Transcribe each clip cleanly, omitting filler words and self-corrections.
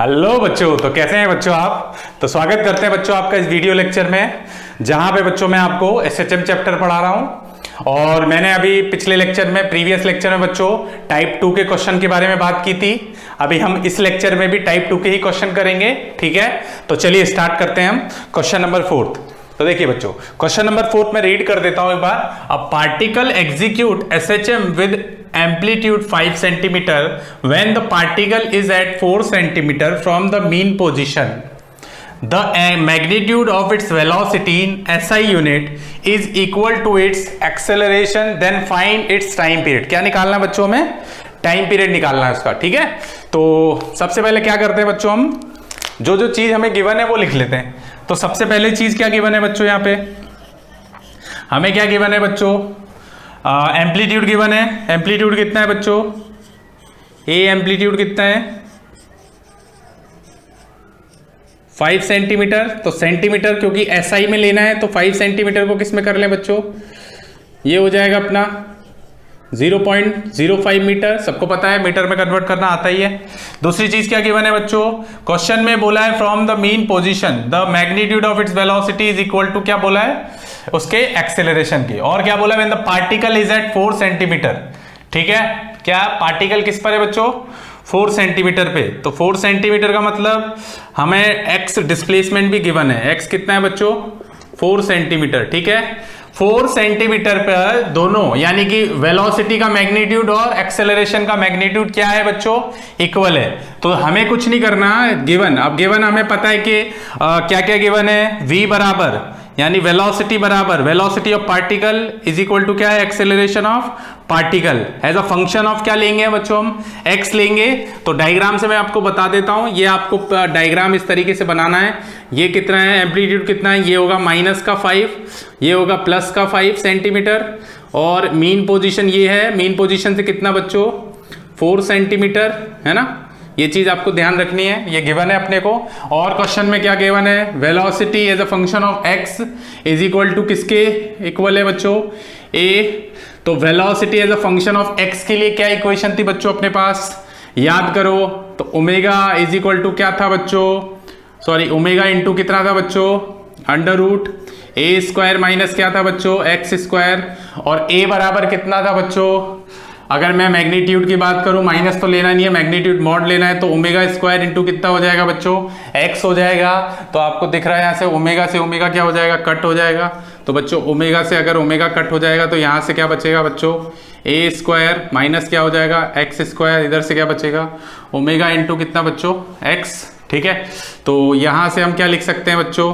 Hello बच्चों, तो कैसे हैं बच्चों आप। तो स्वागत करते हैं बच्चों आपका इस वीडियो लेक्चर में, जहां पे बच्चों मैं आपको एसएचएम चैप्टर पढ़ा रहा हूं। और मैंने अभी पिछले लेक्चर में, प्रीवियस लेक्चर में बच्चों टाइप 2 के क्वेश्चन के बारे में बात की थी। अभी हम इस लेक्चर में भी टाइप 2 के ही क्वेश्चन करेंगे, ठीक है। तो चलिए स्टार्ट करते हैं हम क्वेश्चन नंबर 4। तो देखिए बच्चों, क्वेश्चन नंबर 4 में रीड कर देता हूं एक बार। A particle execute SHM with amplitude 5 centimeter when the particle is at 4 centimeter from the mean position. The magnitude of its velocity in SI unit is equal to its acceleration. Then find its time period. क्या निकालना है बच्चों में? Time period निकालना है उसका, ठीक है। तो सबसे पहले क्या करते हैं बच्चों, हम जो चीज हमें गिवन है वो लिख लेते हैं। तो सबसे पहले चीज क्या गिवन है बच्चों, यहाँ पे हमें क्या गिवन है बच्चों, एम्पलीट्यूड गिवन है। एम्पलीट्यूड कितना है बच्चों, ए एम्पलीट्यूड कितना है 5 सेंटीमीटर। तो सेंटीमीटर क्योंकि एसआई में लेना है तो 5 सेंटीमीटर को किस में कर लें बच्चों, ये हो जाएगा अपना 0.05 मीटर। सबको पता है मीटर में कन्वर्ट करना आता ही है। दूसरी चीज क्या गिवन है बच्चों, क्वेश्चन में बोला है from the mean position the magnitude of its velocity is equal to, क्या बोला है उसके एक्सेलरेशन की। और क्या बोला, when the particle is at 4 centimetre, ठीक है। क्या पार्टिकल किस पर है बच्चों, 4 सेंटीमीटर पे। तो 4 सेंटीमीटर का मतलब हमें एक्स डिस्प्लेसमेंट भी गिवन है। एक्स कितना है बच्चों, 4 सेंटीमीटर, ठीक है। 4 सेंटीमीटर पर दोनों यानी कि वेलोसिटी का मैग्नीट्यूड और एक्सेलरेशन का मैग्नीट्यूड क्या है बच्चों, इक्वल है। तो हमें कुछ नहीं करना गिवन। अब गिवन हमें पता है कि क्या क्या गिवन है, v बराबर यानी वेलोसिटी बराबर velocity of particle is equal to क्या है, acceleration of particle as a function of क्या लेंगे बच्चों, हम x लेंगे। तो डायग्राम से मैं आपको बता देता हूं, ये आपको डायग्राम इस तरीके से बनाना है। ये कितना है, एम्पलीट्यूड कितना है, ये होगा -5, ये होगा +5 सेंटीमीटर। और मीन पोजीशन ये है, मीन पोजीशन से कितना बच्चों 4 सेंटीमीटर, है ना। ये चीज आपको ध्यान रखनी है, ये गिवन है अपने को। और क्वेश्चन में क्या गिवन है, velocity as a function of x is equal to किसके इक्वल है बच्चों, a। तो velocity as a function of x के लिए क्या इक्वेशन थी बच्चों अपने पास, याद करो। तो ओमेगा इज इक्वल टू क्या था बच्चों, सॉरी ओमेगा इंटू कितना था बच्चों, √a² माइनस क्या था बच्चों, x²। और a बराबर कितना था बच्चों, अगर मैं मैग्नीट्यूड की बात करूं, माइनस तो लेना नहीं है, मैग्नीट्यूड मॉड लेना है। तो ओमेगा² इंटू कितना हो जाएगा बच्चों, x हो जाएगा। तो आपको दिख रहा है यहाँ से ओमेगा क्या हो जाएगा, कट हो जाएगा। तो बच्चों ओमेगा से अगर ओमेगा कट हो जाएगा तो यहाँ से क्या बचेगा बच्चों, a² माइनस क्या हो जाएगा, x²। इधर से क्या बचेगा, ओमेगा इंटू कितना बच्चों, x, ठीक है। तो यहाँ से हम क्या लिख सकते हैं बच्चों,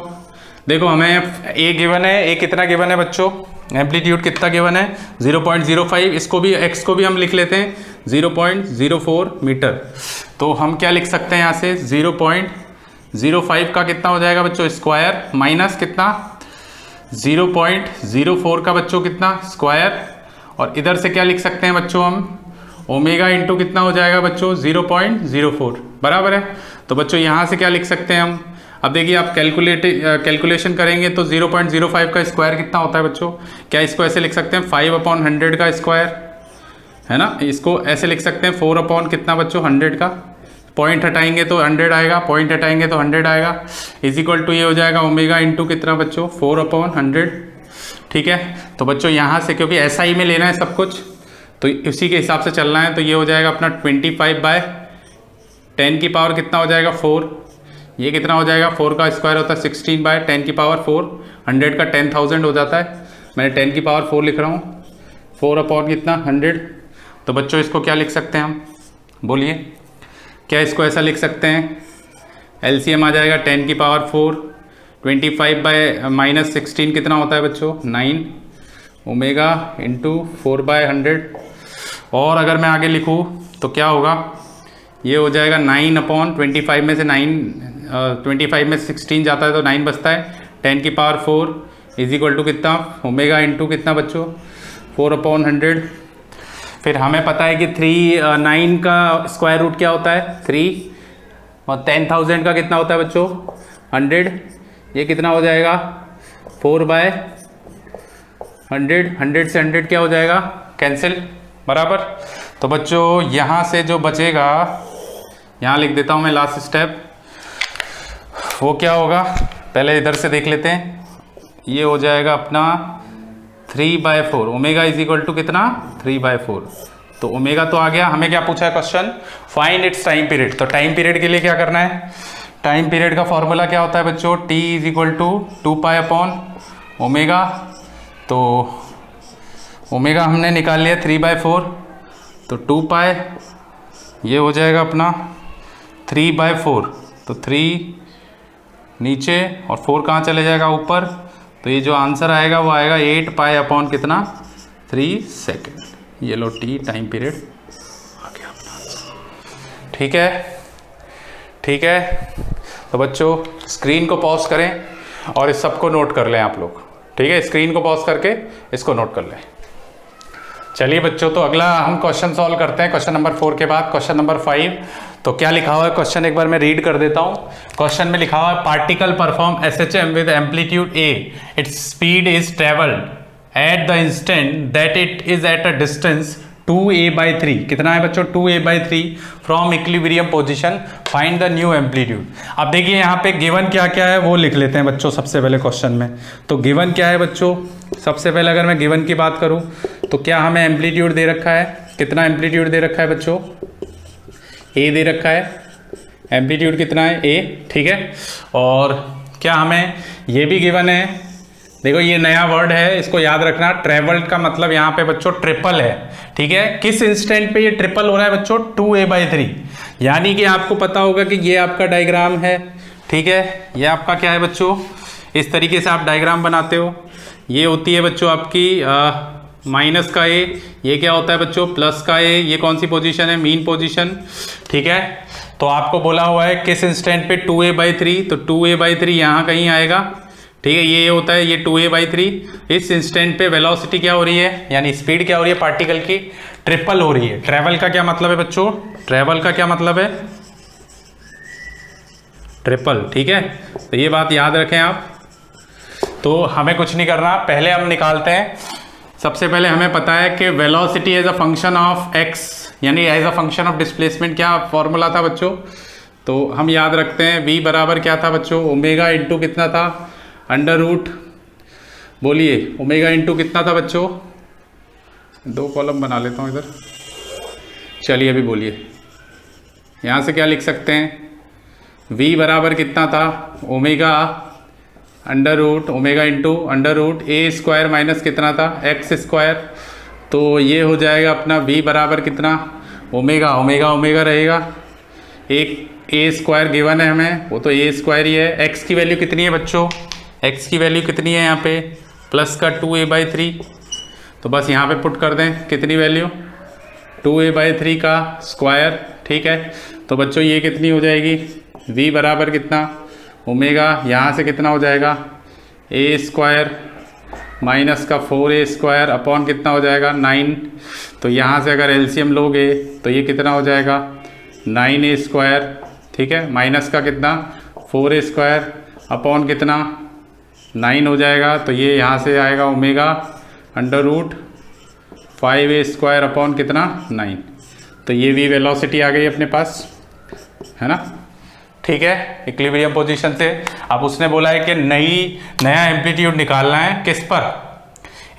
देखो हमें a गिवन है, a कितना गिवन है बच्चों, एम्पलीट्यूड कितना गिवन है 0.05। इसको भी x को भी हम लिख लेते हैं 0.04 मीटर। तो हम क्या लिख सकते हैं यहाँ से 0.05 का कितना हो जाएगा बच्चों स्क्वायर, माइनस कितना 0.04 का बच्चों कितना स्क्वायर। और इधर से क्या लिख सकते हैं बच्चों हम, ओमेगा इंटू कितना हो जाएगा बच्चों 0.04, बराबर है। तो बच्चों यहाँ से क्या लिख सकते हैं हम, अब देखिए आप कैलकुलेशन करेंगे तो 0.05 का स्क्वायर कितना होता है बच्चों, क्या इसको ऐसे लिख सकते हैं 5/100 का स्क्वायर, है ना। इसको ऐसे लिख सकते हैं 4/ कितना बच्चों 100 का, पॉइंट हटाएंगे तो 100 आएगा, पॉइंट हटाएंगे तो 100 आएगा। इज इक्वल टू ये हो जाएगा ओमेगा इंटू कितना बच्चों 4/100, ठीक है। तो बच्चों यहाँ से क्योंकि SI में लेना है सब कुछ तो उसी के हिसाब से चलना है। तो ये हो जाएगा अपना 25/10 की पावर कितना हो जाएगा 4। ये कितना हो जाएगा, 4 का स्क्वायर होता है 16/10 की पावर 4। 100 का 10,000 हो जाता है, मैंने 10 की पावर 4 लिख रहा हूँ, 4/ कितना 100। तो बच्चों इसको क्या लिख सकते हैं हम, बोलिए क्या इसको ऐसा लिख सकते हैं, LCM आ जाएगा 10 की पावर 4, 25/-16 कितना होता है बच्चों 9 ओमेगा इंटू 4/100। और अगर मैं आगे लिखूँ तो क्या होगा, ये हो जाएगा 9/25 में से 25 में 16 जाता है तो 9 बचता है, 10 की पावर 4 इज इक्वल टू कितना ओमेगा इंटू कितना बच्चों 4/100। फिर हमें पता है कि 9 का स्क्वायर रूट क्या होता है 3, और 10,000 का कितना होता है बच्चों 100। ये कितना हो जाएगा 4/100, 100 से 100 क्या हो जाएगा कैंसिल, बराबर। तो बच्चों यहाँ से जो बचेगा यहाँ लिख देता हूँ मैं लास्ट स्टेप, वो क्या होगा, पहले इधर से देख लेते हैं। ये हो जाएगा अपना 3/4, ओमेगा इज इक्वल टू कितना 3/4। तो ओमेगा तो आ गया। हमें क्या पूछा है question, find its time period. तो टाइम पीरियड के लिए क्या करना है, टाइम पीरियड का फॉर्मूला क्या होता है बच्चों, t is equal to 2π upon omega. तो ओमेगा हमने निकाल लिया 3/4, तो 2π ये हो जाएगा अपना 3/4। तो 3 नीचे और 4 कहाँ चले जाएगा ऊपर। तो ये जो आंसर आएगा वो आएगा 8π अपॉन कितना 3 सेकेंड। ये लो टी टाइम पीरियड आ गया अपना आंसर। ठीक है, ठीक है। तो बच्चों स्क्रीन को पॉज करें और इस सब को नोट कर लें आप लोग। ठीक है, स्क्रीन को पॉज करके इसको नोट कर लें। चलिए बच्चों, तो अगला हम क्वेश्चन सॉल्व करते हैं। क्वेश्चन नंबर 4 के बाद क्वेश्चन नंबर 5। तो क्या लिखा हुआ है क्वेश्चन, एक बार मैं रीड कर देता हूँ। क्वेश्चन में लिखा हुआ है particle perform SHM with amplitude A, its speed is travelled at the instant that it is at a distance 2a/3। कितना है बच्चों, 2a/3 from equilibrium position, find the new amplitude. अब देखिए यहाँ पे गिवन क्या क्या है वो लिख लेते हैं बच्चों सबसे पहले क्वेश्चन में। तो गिवन क्या है बच्चों, सबसे पहले अगर मैं गिवन की बात करूँ तो क्या हमें एम्पलीट्यूड दे रखा है, कितना एम्पलीट्यूड दे रखा है बच्चों, a दे रखा है। एम्पलीट्यूड कितना है a, ठीक है। और क्या हमें ये भी गिवन है, देखो ये नया वर्ड है, इसको याद रखना। ट्रेवल्ड का मतलब यहाँ पे बच्चों ट्रिपल है, ठीक है। किस इंस्टेंट पे ये ट्रिपल हो रहा है बच्चों, 2a/3। यानी कि आपको पता होगा कि ये आपका डायग्राम है, ठीक है। ये आपका क्या है बच्चों, इस तरीके से आप डायग्राम बनाते हो। ये होती है बच्चों आपकी माइनस का a, ये क्या होता है बच्चों प्लस का a। ये कौन सी पोजीशन है, मीन पोजीशन, ठीक है। तो आपको बोला हुआ है किस इंस्टेंट पे 2a/3, तो 2a/3 यहाँ कहीं आएगा, ठीक है। ये होता है ये 2a/3। इस इंस्टेंट पे वेलोसिटी क्या हो रही है, यानी स्पीड क्या हो रही है पार्टिकल की, ट्रिपल हो रही है। ट्रेवल का क्या मतलब है बच्चों, ट्रेवल का क्या मतलब है, ट्रिपल, ठीक है। तो ये बात याद रखें आप। तो हमें कुछ नहीं करना, पहले हम निकालते हैं। सबसे पहले हमें पता है कि velocity as a function of x, यानी as a function of displacement क्या फॉर्मूला था बच्चों। तो हम याद रखते हैं v बराबर क्या था बच्चों, ओमेगा इंटू कितना था, अंडर रूट, बोलिए ओमेगा इंटू कितना था बच्चों। 2 कॉलम बना लेता हूँ इधर, चलिए अभी बोलिए। यहाँ से क्या लिख सकते हैं, v बराबर कितना था, omega under root, omega into under root a square minus कितना था x स्क्वायर। तो ये हो जाएगा अपना v बराबर कितना, ओमेगा ओमेगा ओमेगा रहेगा, एक a स्क्वायर गिवन है हमें, वो तो a स्क्वायर ही है। x की वैल्यू कितनी है बच्चों, x की वैल्यू कितनी है यहाँ पे, प्लस का 2a/3। तो बस यहाँ पे पुट कर दें कितनी वैल्यू, 2a/3 का स्क्वायर, ठीक है। तो बच्चों ये कितनी हो जाएगी, v बराबर कितना, ओमेगा यहाँ से कितना हो जाएगा, a स्क्वायर माइनस का 4a स्क्वायर अपॉन कितना हो जाएगा 9। तो यहाँ से अगर एलसीएम लोगे तो ये कितना हो जाएगा 9a स्क्वायर, ठीक है, माइनस का कितना 4a स्क्वायर अपॉन कितना 9 हो जाएगा। तो ये यहाँ से आएगा omega under root 5a square upon कितना 9। तो ये भी वेलोसिटी आ गई अपने पास, है ना, ठीक है, इक्विलिब्रियम पोजीशन से। अब उसने बोला है कि नया एम्पलीट्यूड निकालना है किस पर,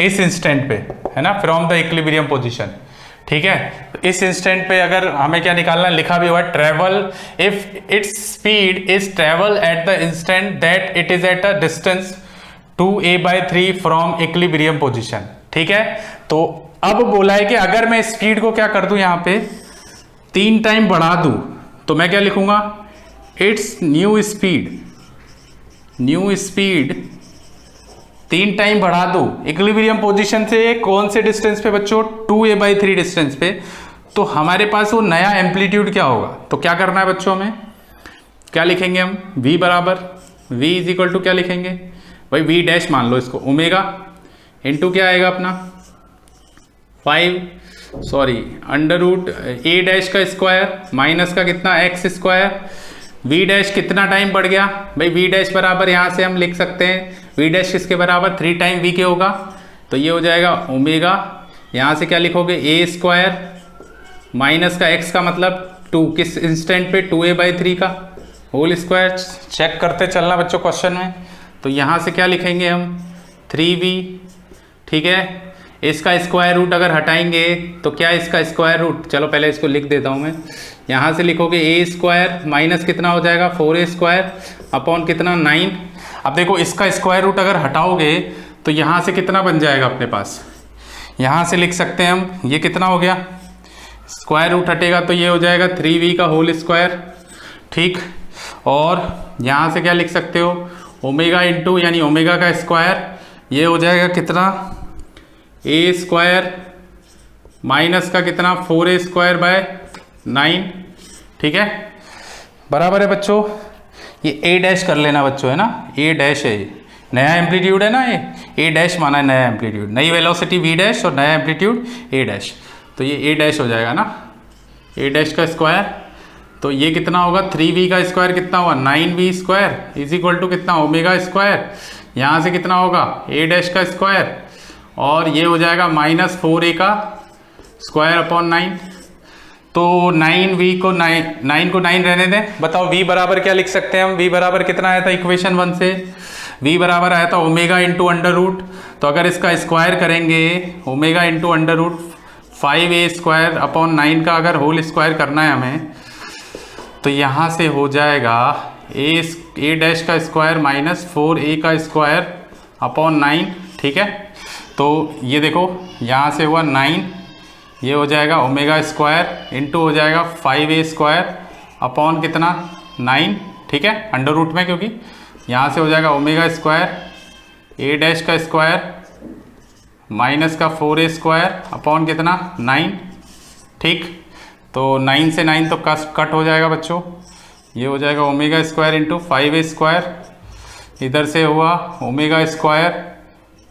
इस इंस्टेंट पे, है ना, फ्रॉम द इक्विलिब्रियम पोजीशन, ठीक है। तो इस इंस्टेंट पे अगर हमें क्या निकालना है, लिखा भी हुआ है travel if its speed is travel at the instant that it is at a distance 2a/3 from equilibrium position, ठीक है। तो अब बोला है कि अगर मैं स्पीड को क्या कर दूं, यहाँ पे 3 टाइम बढ़ा दूं, तो मैं क्या लिखूंगा, इट्स न्यू स्पीड 3 टाइम बढ़ा दो इक्विलिब्रियम पोजीशन से कौन से डिस्टेंस पे बच्चों, 2a/3 डिस्टेंस पे। तो हमारे पास वो नया एम्पलीट्यूड क्या होगा। तो क्या करना है बच्चों, हमें क्या लिखेंगे हम, v बराबर v इज इक्वल टू क्या लिखेंगे भाई, v डैश मान लो इसको, ओमेगा इंटू क्या आएगा अपना 5 अंडर रूट a डैश का स्क्वायर माइनस का कितना x स्क्वायर। v डैश कितना टाइम बढ़ गया भाई, v डैश बराबर यहाँ से हम लिख सकते हैं v डैश किसके बराबर 3 टाइम v के होगा। तो ये हो जाएगा ओमेगा, यहाँ से क्या लिखोगे a स्क्वायर माइनस का x का मतलब 2, किस इंस्टेंट पे 2a/3 का, होल स्क्वायर चेक करते चलना बच्चों क्वेश्चन में। तो यहाँ से क्या लिखेंगे हम 3v, ठीक है। इसका स्क्वायर रूट अगर हटाएंगे तो क्या इसका स्क्वायर रूट, चलो पहले इसको लिख देता हूँ मैं। यहाँ से लिखोगे ए स्क्वायर माइनस कितना हो जाएगा 4a स्क्वायर अपॉन कितना 9। अब देखो इसका स्क्वायर रूट अगर हटाओगे तो यहाँ से कितना बन जाएगा अपने पास, यहाँ से लिख सकते हैं हम, ये कितना हो गया, स्क्वायर रूट हटेगा तो ये हो जाएगा 3v का होल स्क्वायर, ठीक। और यहाँ से क्या लिख सकते हो ओमेगा इंटू यानी ओमेगा का स्क्वायर, ये हो जाएगा कितना ए स्क्वायर माइनस का कितना 4a स्क्वायर बाय 9, ठीक है, बराबर है बच्चों। ये ए डैश कर लेना बच्चों, है ना, ए डैश है, ये नया एम्पलीट्यूड है ना, ये ए डैश माना है नया एम्पलीट्यूड, नई वेलोसिटी वी डैश और नया एम्पलीट्यूड ए डैश, तो ये ए डैश हो जाएगा ना, ए डैश का स्क्वायर। तो ये कितना होगा 3v का स्क्वायर कितना होगा 9v square is equal to कितना ओमेगा स्क्वायर, यहाँ से कितना होगा ए डैश का स्क्वायर और ये हो जाएगा माइनस 4a का स्क्वायर अपॉन 9। तो 9v को 9 को 9 रहने दें। बताओ v बराबर क्या लिख सकते हैं हम, v बराबर कितना आया था इक्वेशन 1 से, v बराबर आया था ओमेगा इंटू अंडर रूट। तो अगर इसका स्क्वायर करेंगे omega into under root 5a square upon 9 का अगर होल स्क्वायर करना है हमें, तो यहाँ से हो जाएगा ए डैश का स्क्वायर माइनस 4a का स्क्वायर अपॉन 9, ठीक है। तो ये देखो यहाँ से हुआ 9, ये हो जाएगा ओमेगा स्क्वायर इंटू हो जाएगा 5a स्क्वायर अपॉन कितना 9, ठीक है, अंडर रूट में, क्योंकि यहाँ से हो जाएगा ओमेगा स्क्वायर ए डैश का स्क्वायर माइनस का 4a स्क्वायर अपॉन कितना 9, ठीक। तो 9 से 9 तो कट हो जाएगा बच्चों, ये हो जाएगा omega square into 5a square, इधर से हुआ ओमेगा स्क्वायर,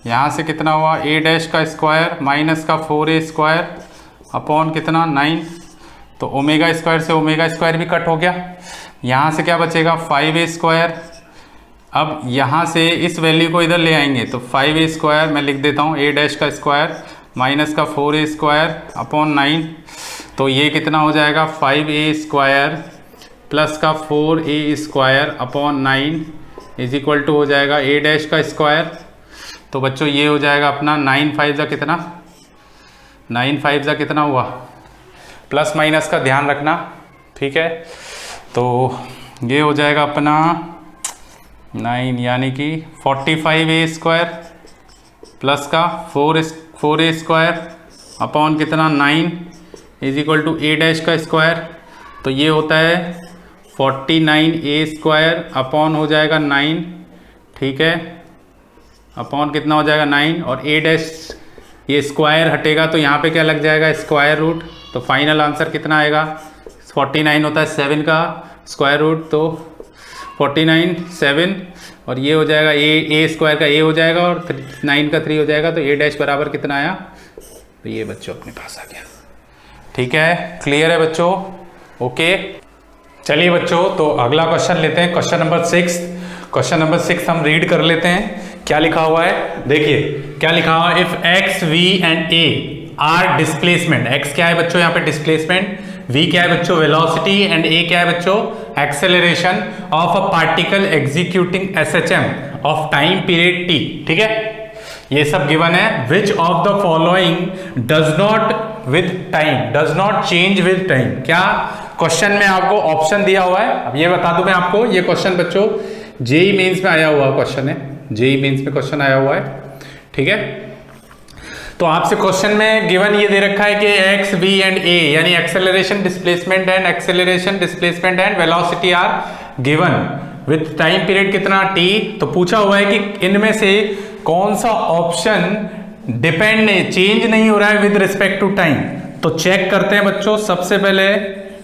यहाँ से कितना हुआ ए डैश का स्क्वायर माइनस का 4a स्क्वायर अपॉन कितना 9। तो ओमेगा स्क्वायर से ओमेगा स्क्वायर भी कट हो गया, यहाँ से क्या बचेगा 5a स्क्वायर। अब यहाँ से इस वैल्यू को इधर ले आएंगे तो 5a स्क्वायर मैं लिख देता हूँ ए डैश का स्क्वायर माइनस का 4a स्क्वायर अपॉन 9। तो ये कितना हो जाएगा 5a स्क्वायर प्लस का 4a square upon 9 is equal to हो जाएगा ए डैश का स्क्वायर। तो बच्चों ये हो जाएगा अपना 9 5 जा कितना, 9 5 जा कितना हुआ, प्लस माइनस का ध्यान रखना, ठीक है। तो ये हो जाएगा अपना 9 यानी कि 45a स्क्वायर प्लस का 4a स्क्वायर अपॉन कितना 9 is equal to a dash का स्क्वायर। तो ये होता है 49a स्क्वायर अपॉन हो जाएगा 9, ठीक है, अपॉन कितना हो जाएगा 9 और ए डैश ये स्क्वायर हटेगा तो यहाँ पे क्या लग जाएगा स्क्वायर रूट। तो फाइनल आंसर कितना आएगा 49 होता है 7 का स्क्वायर रूट, तो 49 7 और ये हो जाएगा ए स्क्वायर का ए हो जाएगा और 9 का 3 हो जाएगा। तो ए डैश बराबर कितना आया, तो ये बच्चों अपने पास आ गया, ठीक है, क्लियर है बच्चों, ओके। चलिए बच्चों तो अगला क्वेश्चन लेते हैं, क्वेश्चन नंबर 6। क्वेश्चन नंबर 6 हम रीड कर लेते हैं, क्या लिखा हुआ है देखिए, क्या लिखा हुआ है, if x v and a are displacement, x क्या है बच्चों यहाँ पे डिस्प्लेसमेंट, वी क्या है बच्चों वेलोसिटी एंड ए क्या है बच्चों acceleration of a particle executing SHM of time period T, ठीक है, ये सब गिवन है। Which of the following does not with time, does not change with time, क्या क्वेश्चन में आपको ऑप्शन दिया हुआ है। अब ये बता दूं मैं आपको, ये क्वेश्चन बच्चों जेई मेंस में आया हुआ क्वेश्चन है, जेई मेंस में क्वेश्चन आया हुआ है, ठीक है। तो आपसे क्वेश्चन में गिवन ये दे रखा है कि एक्स वी एंड ए यानी acceleration displacement and acceleration displacement and velocity are given with time period कितना टी। तो पूछा हुआ है कि इनमें से कौन सा ऑप्शन डिपेंड चेंज नहीं हो रहा है विद रिस्पेक्ट टू टाइम। तो चेक करते हैं बच्चों, सबसे पहले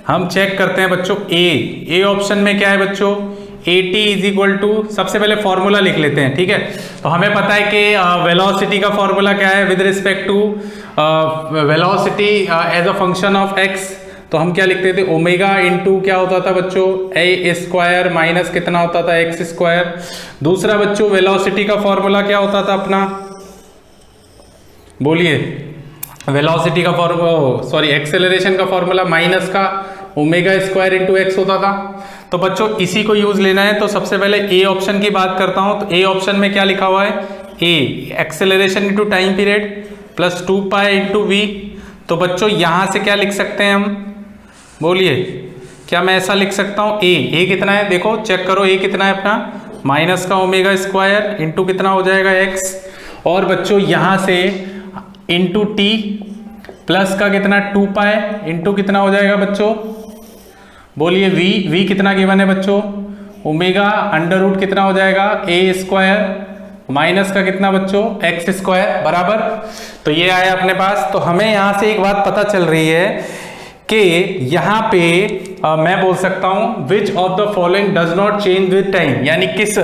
हम चेक करते हैं बच्चों ए ऑप्शन में क्या है बच्चों, a t is equal to, सबसे पहले फॉर्मूला लिख लेते हैं, ठीक है। तो हमें पता है कि वेलोसिटी का फॉर्मूला क्या है with respect to velocity as a function of x. तो हम क्या लिखते थे ओमेगा इंटू क्या होता था बच्चों ए स्क्वायर माइनस कितना होता था एक्स स्क्वायर। दूसरा बच्चों वेलोसिटी का फॉर्मूला क्या होता था अपना, बोलिए, वेलोसिटी का फॉर्मूला, सॉरी एक्सेलरेशन का फॉर्मूला माइनस का ओमेगा स्क्वायर इंटू एक्स होता था। तो बच्चों इसी को यूज लेना है। तो सबसे पहले ए ऑप्शन की बात करता हूं। तो ए ऑप्शन में क्या लिखा हुआ है, A acceleration into time period plus 2 pi into V. तो बच्चों यहां से क्या लिख सकते हैं हम, बोलिए, क्या मैं ऐसा लिख सकता हूं, ए कितना है, देखो चेक करो, ए कितना है अपना माइनस का ओमेगा स्क्वायर इंटू कितना हो जाएगा एक्स, और बच्चों यहां से इंटू टी प्लस का कितना 2 पाई इंटू कितना हो जाएगा बच्चों, बोलिए वी कितना गिवन है बच्चों, ओमेगा अंडर रूट कितना हो जाएगा ए स्क्वायर माइनस का कितना बच्चों एक्स स्क्वायर बराबर। तो ये आया अपने पास। तो हमें यहां से एक बात पता चल रही है कि यहां पे मैं बोल सकता हूं which of the following does not change with time, यानी किस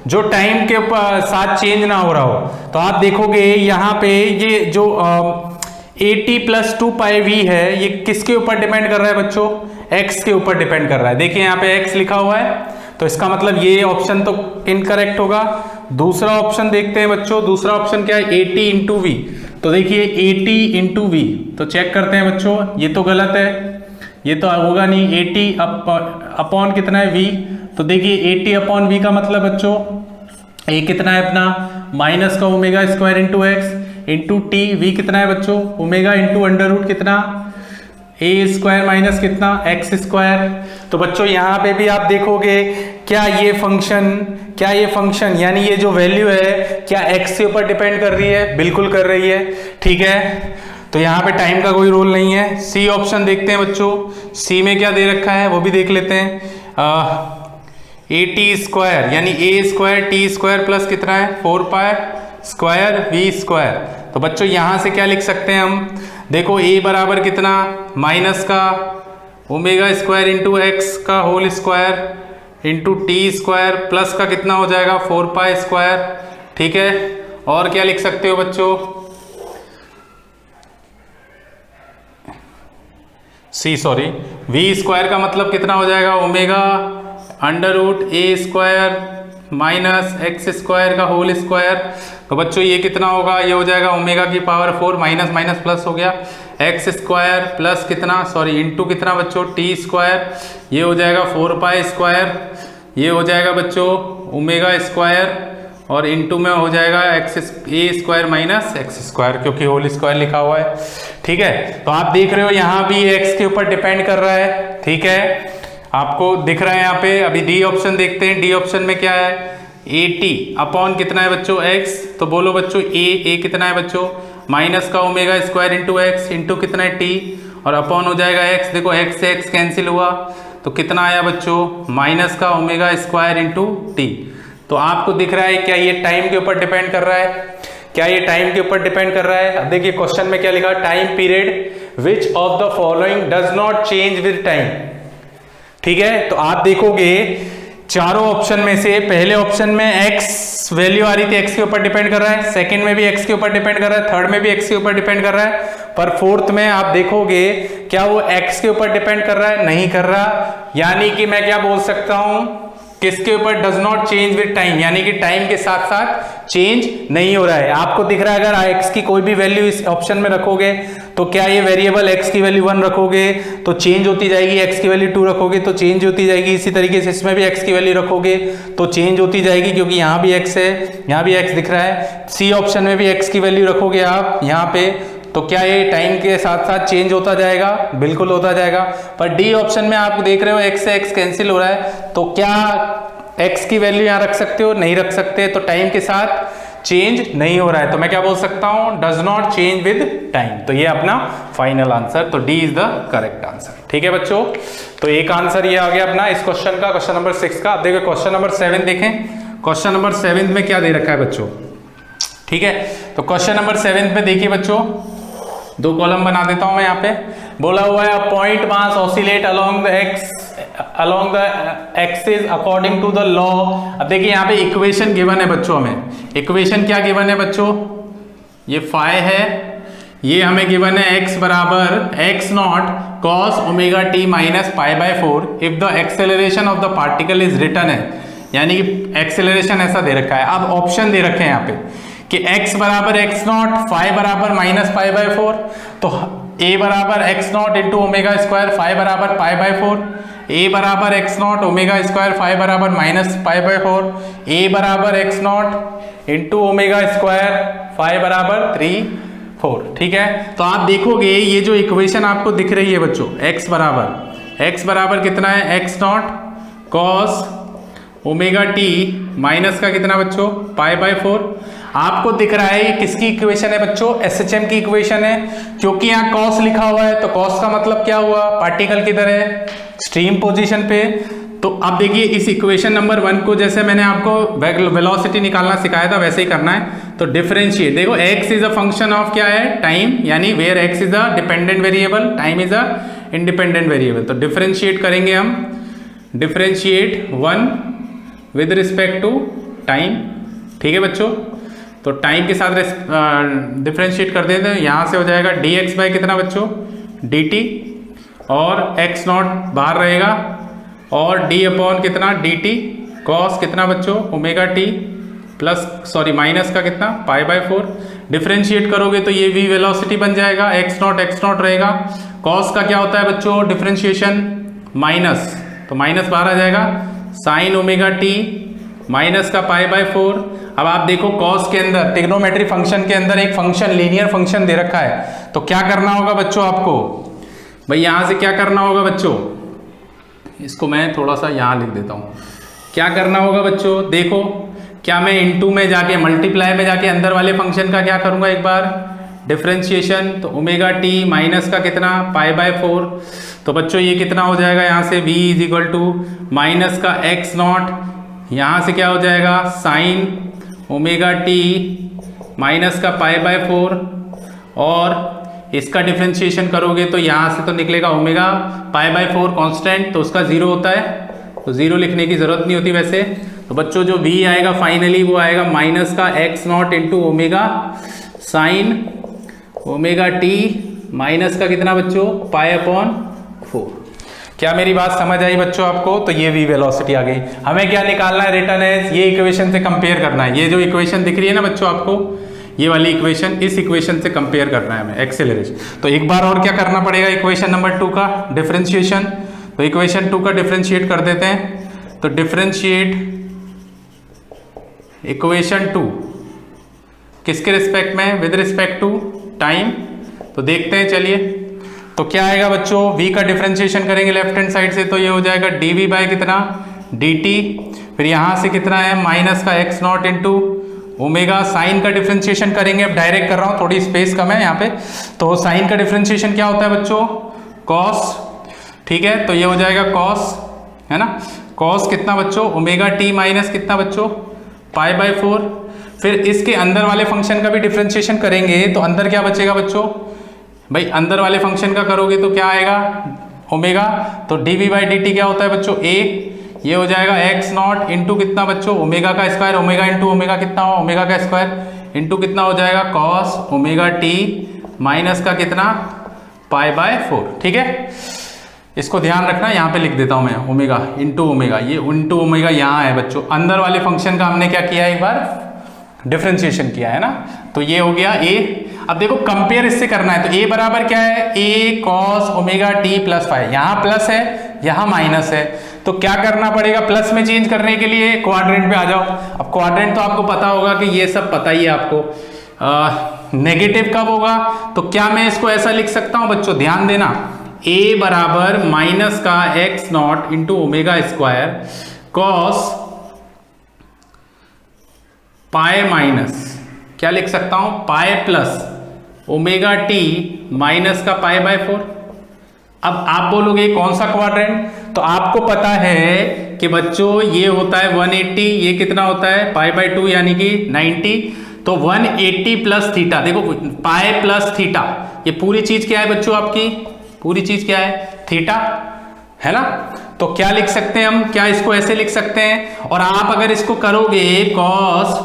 जो टाइम के साथ चेंज ना हो रहा हो। तो आप देखोगे यहां पे ये जो AT प्लस 2 पाई वी है, ये किसके ऊपर डिपेंड कर रहा है बच्चों, x के ऊपर डिपेंड कर रहा है। देखिए यहाँ पे x लिखा हुआ है, तो इसका मतलब ये ऑप्शन तो इनकरेक्ट होगा। दूसरा ऑप्शन देखते हैं बच्चों, दूसरा ऑप्शन क्या है, AT इंटू वी। तो देखिए AT इंटू वी, तो चेक करते हैं बच्चों, ये तो गलत है, ये तो होगा नहीं। AT अपॉन कितना है v, तो देखिए AT अपॉन v का मतलब बच्चों a कितना है अपना माइनस का omega square into x into t, v कितना है बच्चों ओमेगा इंटू अंडर रूट कितना ए स्क्वायर माइनस कितना एक्स स्क्वायर। तो बच्चों यहाँ पे भी आप देखोगे क्या ये फंक्शन यानी ये जो वैल्यू है क्या एक्स के ऊपर डिपेंड कर रही है, बिल्कुल कर रही है, ठीक है। तो यहाँ पे टाइम का कोई रोल नहीं है। सी ऑप्शन देखते हैं बच्चों, सी में क्या दे रखा है वो भी देख लेते हैं। ए टी स्क्वायर यानी ए स्क्वायर टी स्क्वायर प्लस कितना है 4 पाई स्क्वायर वी स्क्वायर। तो बच्चों यहां से क्या लिख सकते हैं हम, देखो ए बराबर कितना माइनस का ओमेगा स्क्वायर इंटू एक्स का whole square into t square plus का कितना हो जाएगा 4 पाई स्क्वायर, ठीक है। और क्या लिख सकते हो बच्चों, वी स्क्वायर का मतलब कितना हो जाएगा ओमेगा अंडर रूट ए स्क्वायर माइनस एक्स स्क्वायर का होल स्क्वायर। तो बच्चों ये कितना होगा, ये हो जाएगा ओमेगा की पावर 4 माइनस माइनस प्लस हो गया एक्स स्क्वायर प्लस कितना इंटू कितना बच्चों टी स्क्वायर, ये हो जाएगा 4 पाई स्क्वायर, ये हो जाएगा बच्चों ओमेगा स्क्वायर और इंटू में हो जाएगा एक्स ए स्क्वायर माइनस एक्स स्क्वायर क्योंकि होल स्क्वायर लिखा हुआ है, ठीक है। तो आप देख रहे हो यहाँ भी एक्स के ऊपर डिपेंड कर रहा है, ठीक है, आपको दिख रहा है यहाँ पे। अभी डी ऑप्शन देखते हैं, डी ऑप्शन में क्या है, ए टी अपॉन कितना है बच्चों एक्स, तो बोलो बच्चों ए कितना है बच्चों माइनस का omega square into x into कितना है टी और अपॉन हो जाएगा एक्स, देखो एक्स से एक्स कैंसिल हुआ तो कितना आया बच्चों माइनस का ओमेगा स्क्वायर इंटू टी। तो आपको दिख रहा है क्या ये टाइम के ऊपर डिपेंड कर रहा है, क्या ये टाइम के ऊपर डिपेंड कर रहा है। अब देखिए क्वेश्चन में क्या लिखा, time period which of the following does not change with time, ठीक है। तो आप देखोगे चारों ऑप्शन में से पहले ऑप्शन में x वैल्यू आ रही थी, x के ऊपर डिपेंड कर रहा है, सेकंड में भी x के ऊपर डिपेंड कर रहा है, थर्ड में भी x के ऊपर डिपेंड कर रहा है, पर फोर्थ में आप देखोगे क्या वो x के ऊपर डिपेंड कर रहा है, नहीं कर रहा। यानी कि मैं क्या बोल सकता हूं, किसके ऊपर does not change with time, यानी कि टाइम के साथ साथ चेंज नहीं हो रहा है। आपको दिख रहा है अगर x की कोई भी वैल्यू इस ऑप्शन में रखोगे तो क्या ये वेरिएबल x की वैल्यू 1 रखोगे तो चेंज होती जाएगी, x की वैल्यू 2 रखोगे तो चेंज होती जाएगी, इसी तरीके से इसमें भी x की वैल्यू रखोगे तो चेंज होती जाएगी क्योंकि यहाँ भी x है, यहाँ भी x दिख रहा है। सी ऑप्शन में भी x की वैल्यू रखोगे आप यहाँ पे तो क्या ये टाइम के साथ साथ चेंज होता जाएगा, बिल्कुल होता जाएगा। पर डी ऑप्शन में आप देख रहे हो x से x कैंसिल हो रहा है, तो क्या x की वैल्यू यहाँ रख सकते हो, नहीं रख सकते, तो टाइम के साथ चेंज नहीं हो रहा है। तो मैं क्या बोल सकता हूं, does not change with time. तो ये अपना फाइनल आंसर, तो D is the correct answer, ठीक है बच्चों। तो एक आंसर ये आ गया अपना इस क्वेश्चन का, क्वेश्चन नंबर 6 का। अब देखो क्वेश्चन नंबर 7 देखें, क्वेश्चन नंबर 7 में क्या दे रखा है बच्चों, ठीक है। तो क्वेश्चन नंबर 7 में देखिए बच्चों, 2 कॉलम बना देता हूं मैं यहाँ पे। बोला हुआ है point mass oscillate along the axis according to the law. अब देखिए यहाँ पे इक्वेशन गिवन है बच्चों, हमें इक्वेशन क्या गिवन है बच्चों, ये फाई है, ये हमें गिवन है x बराबर x naught cos omega t minus pi by 4 if the acceleration of the particle is written है, यानी कि एक्सेलरेशन ऐसा दे रखा है। अब ऑप्शन दे रखे हैं यहाँ पे कि x बराबर x नॉट, फाई बराबर माइनस पाई बाय 4, तो a बराबर x naught into omega square, phi बराबर पाई बाय 4, ए बराबर x naught omega square five बराबर माइनस पाई बाय 4, ए बराबर x naught into omega square five बराबर 3 4। ठीक है, तो आप देखोगे ये जो इक्वेशन आपको दिख रही है बच्चों, x बराबर कितना है, x not cos omega t minus का कितना बच्चों, पाई बाय 4। आपको दिख रहा है ये किसकी इक्वेशन है बच्चों, एसएचएम की इक्वेशन है, क्योंकि यहाँ कॉस लिखा हुआ है तो कॉस का मतलब क्या हुआ, पार्टिकल किधर है, स्ट्रीम पोजीशन पे। तो अब देखिए इस इक्वेशन नंबर 1 को जैसे मैंने आपको वेलोसिटी निकालना सिखाया था वैसे ही करना है। तो डिफरेंशिएट, देखो x is a function of क्या है, टाइम, यानी where x is a dependent variable, time is a independent variable. तो डिफरेंशिएट करेंगे हम, differentiate 1 with respect to time. ठीक है बच्चों, तो टाइम के साथ डिफरेंशिएट कर देते हैं, यहां से हो जाएगा dx बाय कितना बच्चों, dt, और x नॉट बाहर रहेगा, और d अपॉन कितना dt कॉस कितना बच्चों, omega T plus sorry minus का कितना, पाई बाय 4। डिफरेंशिएट करोगे तो ये v वेलोसिटी बन जाएगा, x नॉट रहेगा, कॉस का क्या होता है बच्चों, डिफरेंशिएशन माइनस, तो माइनस बाहर आ जाएगा, साइन ओमेगा टी माइनस का पाई बाय 4। अब आप देखो कॉस के अंदर, ट्रिग्नोमेट्री फंक्शन के अंदर एक फंक्शन, लीनियर फंक्शन दे रखा है, तो क्या करना होगा बच्चों आपको, भाई यहां से क्या करना होगा बच्चों, इसको मैं थोड़ा सा यहां लिख देता हूं, क्या करना होगा बच्चों, देखो क्या मैं इनटू में जाके, मल्टीप्लाई में जाके अंदर वाले फंक्शन का क्या करूंगा, एक बार डिफरेंशिएशन, तो ओमेगा टी माइनस का कितना, पाई बाय 4। तो बच्चों ये कितना हो जाएगा, यहाँ से v is equal to minus का एक्स नॉट, यहाँ से क्या हो जाएगा, साइन ओमेगा टी माइनस का पाई बाय 4, और इसका डिफरेंशिएशन करोगे तो यहाँ से तो निकलेगा ओमेगा पाई बाय 4 कांस्टेंट, तो उसका 0 होता है, तो 0 लिखने की जरूरत नहीं होती वैसे। तो बच्चों जो v आएगा फाइनली वो आएगा माइनस का x naught into omega sine omega t minus का कितना बच्चों, पाई अपॉन 4। क्या मेरी बात समझ आई बच्चों आपको, तो ये v वेलोसिटी आ गई। हमें क्या निकालना है, रिटर्न एज, ये इक्वेशन से कंपेयर करना है, ये जो इक्वेशन दिख रही है ना बच्चों आपको, ये वाली इक्वेशन, इस इक्वेशन से कंपेयर करना है हमें एक्सेलरेशन। तो एक बार और क्या करना पड़ेगा, इक्वेशन नंबर 2 का डिफरेंशिएशन, तो इक्वेशन 2 का डिफरेंशिएट कर देते हैं। तो डिफरेंशिएट इक्वेशन 2 किसके रिस्पेक्ट में, विद रिस्पेक्ट टू टाइम। तो देखते हैं चलिए, तो क्या आएगा बच्चों, v का डिफरेंशिएशन करेंगे लेफ्ट हैंड साइड से, तो ये हो जाएगा dv बाय कितना dt, फिर यहाँ से कितना है माइनस का x naught into omega, sine का डिफरेंशिएशन करेंगे, अब डायरेक्ट कर रहा हूँ, थोड़ी स्पेस कम है यहाँ पे। तो साइन का डिफरेंशिएशन क्या होता है बच्चों, कॉस। ठीक है, तो ये हो जाएगा कॉस, है ना, कॉस कितना बच्चों, ओमेगा टी माइनस कितना बच्चों, पाई बाय 4। फिर इसके अंदर वाले फंक्शन का भी डिफरेंशिएशन करेंगे, तो अंदर क्या बचेगा बच्चों, भाई अंदर वाले फंक्शन का करोगे तो क्या आएगा, ओमेगा, तो dv बाई dt क्या होता है बच्चों, a, ये हो जाएगा x नॉट इंटू कितना बच्चों, ओमेगा का स्क्वायर, ओमेगा इंटू ओमेगा कितना हो, ओमेगा का स्क्वायर इंटू कितना हो जाएगा, कॉस ओमेगा t माइनस का कितना, पाई बाय 4। ठीक है, इसको ध्यान रखना, यहाँ पे लिख देता हूँ मैं, ओमेगा इंटू ओमेगा, ये इंटू ओमेगा यहाँ है बच्चों, अंदर वाले फंक्शन का हमने क्या किया, एक बार डिफरेंशिएशन किया है ना, तो ये हो गया a। अब देखो कंपेयर इससे करना है, तो a बराबर क्या है, a cos omega T plus 5, यहाँ प्लस है यहाँ माइनस है, तो क्या करना पड़ेगा, प्लस में चेंज करने के लिए क्वाड्रेंट पे आ जाओ। अब क्वाड्रेंट तो आपको पता होगा कि ये सब पता ही है आपको, नेगेटिव कब होगा, तो क्या मैं इसको ऐसा लिख सकता हूं बच्चों, ध्यान देना, a बराबर माइनस का x naught into omega square cos pi minus, क्या लिख सकता हूं, pi plus omega t minus का पाई बाय 4। अब आप बोलोगे कौन सा क्वाड्रेंट, तो आपको पता है कि बच्चों ये होता है 180, ये कितना होता है पाई बाय 2 यानी कि 90, तो 180 प्लस थीटा, देखो पाई प्लस थीटा, ये पूरी चीज क्या है बच्चों, आपकी पूरी चीज क्या है, थीटा, है ना। तो क्या लिख सकते हैं हम, क्या इसको ऐसे लिख सकते हैं, और आप अगर इसको करोगे कॉस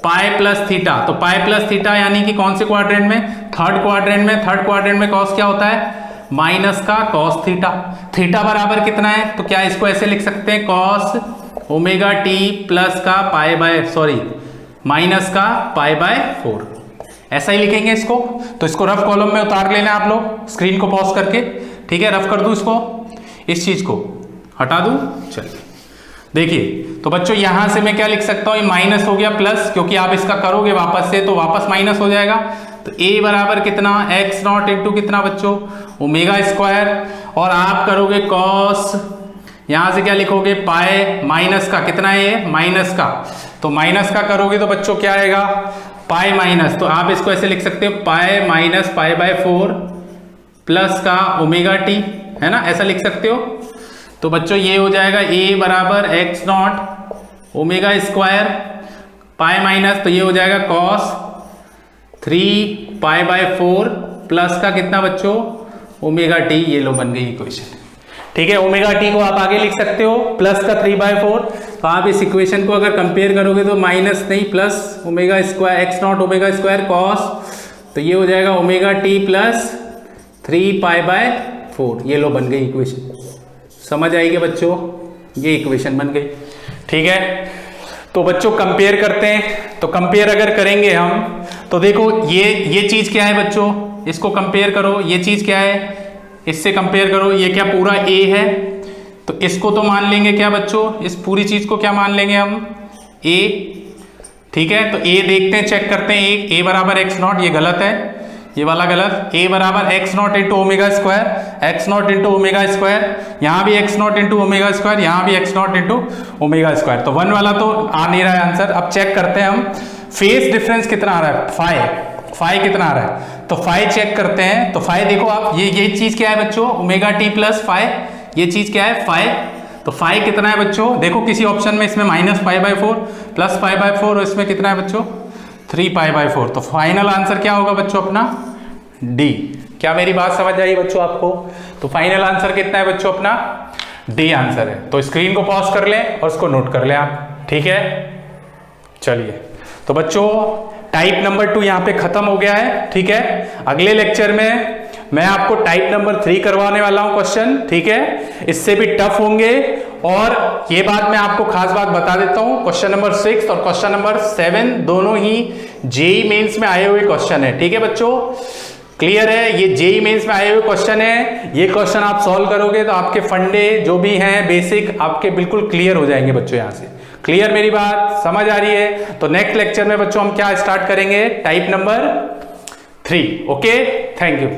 पाई प्लस थीटा, तो पाई प्लस थीटा यानी कि कौन से क्वाड्रेंट में, थर्ड क्वाड्रेंट में, थर्ड क्वाड्रेंट में कॉस क्या होता है, माइनस का कॉस थीटा, थीटा बराबर कितना है, तो क्या इसको ऐसे लिख सकते हैं, कॉस ओमेगा टी प्लस का पाई बाय माइनस का पाई बाय 4, ऐसा ही लिखेंगे इसको। तो इसको रफ कॉलम में उतार लेना आप लोग, स्क्रीन को पॉज करके, ठीक है, रफ कर दूं इसको, इस चीज को, हटा दूं, चलिए देखिए। तो बच्चों यहां से मैं क्या लिख सकता हूं, ये माइनस हो गया प्लस, क्योंकि आप इसका करोगे वापस से तो वापस माइनस हो जाएगा। तो a बराबर कितना, एक्स नॉट इंटू कितना बच्चों, ओमेगा स्क्वायर, और आप करोगे कॉस, यहां से क्या लिखोगे, पाए माइनस का, कितना है ये, माइनस का, तो माइनस का करोगे तो बच्चों क्या आएगा, पाई माइनस, तो आप इसको ऐसे लिख सकते हो, pi minus pi by 4 plus का ओमेगा टी, है ना, ऐसा लिख सकते हो। तो बच्चों ये हो जाएगा a बराबर x naught omega square pi minus, तो ये हो जाएगा कॉस 3 पाई बाय 4 प्लस का कितना बच्चों, ओमेगा टी, ये लो बन गई इक्वेशन। ठीक है, ओमेगा टी को आप आगे लिख सकते हो प्लस का 3/4, तो आप इस इक्वेशन को अगर कंपेयर करोगे तो माइनस नहीं plus omega square, x naught omega square cos, तो ये हो जाएगा ओमेगा टी प्लस 3π/4, ये लो बन गई इक्वेशन। समझ आएगी बच्चों, ये इक्वेशन बन गई। ठीक है, तो बच्चों कंपेयर करते हैं, तो कंपेयर अगर करेंगे हम तो देखो ये चीज क्या है बच्चों, इसको कंपेयर करो, ये चीज क्या है, इससे कंपेयर करो, ये क्या पूरा a है, तो इसको तो मान लेंगे क्या बच्चों, इस पूरी चीज को क्या मान लेंगे हम, a। ठीक है, तो a देखते हैं, चेक करते हैं, a बराबर एक्स नॉट, ये गलत है, ये वाला गलत, a बराबर x naught into omega square, x naught into omega square, यहाँ भी x naught into omega square, यहाँ भी x naught into omega square, तो 1 वाला तो आ नहीं रहा है आंसर। अब चेक करते हैं हम, फेस डिफरेंस कितना आ रहा है, फाई कितना आ रहा है, तो फाई चेक करते हैं। तो फाई देखो आप, ये चीज क्या है बच्चों, ओमेगा टी प्लस फाई, ये चीज क्या है, फाई, तो फाई कितना है बच्चों, देखो किसी ऑप्शन में इसमें -π/4 प्लस π/4, और इसमें कितना है बच्चों 3π/4, तो फाइनल आंसर क्या होगा बच्चों अपना डी। क्या मेरी बात समझ आई बच्चों आपको, तो फाइनल आंसर कितना है बच्चों अपना डी आंसर है। तो स्क्रीन को पॉज कर लें और उसको नोट कर लें आप। ठीक है, चलिए, तो बच्चों टाइप नंबर 2 यहाँ पे खत्म हो गया है। ठीक है, अगले लेक्चर में मैं आपको टाइप नंबर 3 करवाने वाला हूं क्वेश्चन। ठीक है, इससे भी टफ होंगे, और ये बात मैं आपको खास बात बता देता हूं, क्वेश्चन नंबर 6 और क्वेश्चन नंबर 7 दोनों ही जेई मेंस में आए हुए क्वेश्चन है। ठीक है बच्चों, क्लियर है, ये जेई मेंस में आए हुए क्वेश्चन है, ये क्वेश्चन आप सॉल्व करोगे तो आपके फंडे जो भी हैं बेसिक आपके बिल्कुल क्लियर हो जाएंगे बच्चों। यहां से क्लियर, मेरी बात समझ आ रही है। तो नेक्स्ट लेक्चर में बच्चों हम क्या स्टार्ट करेंगे, type number 3। Okay, thank you.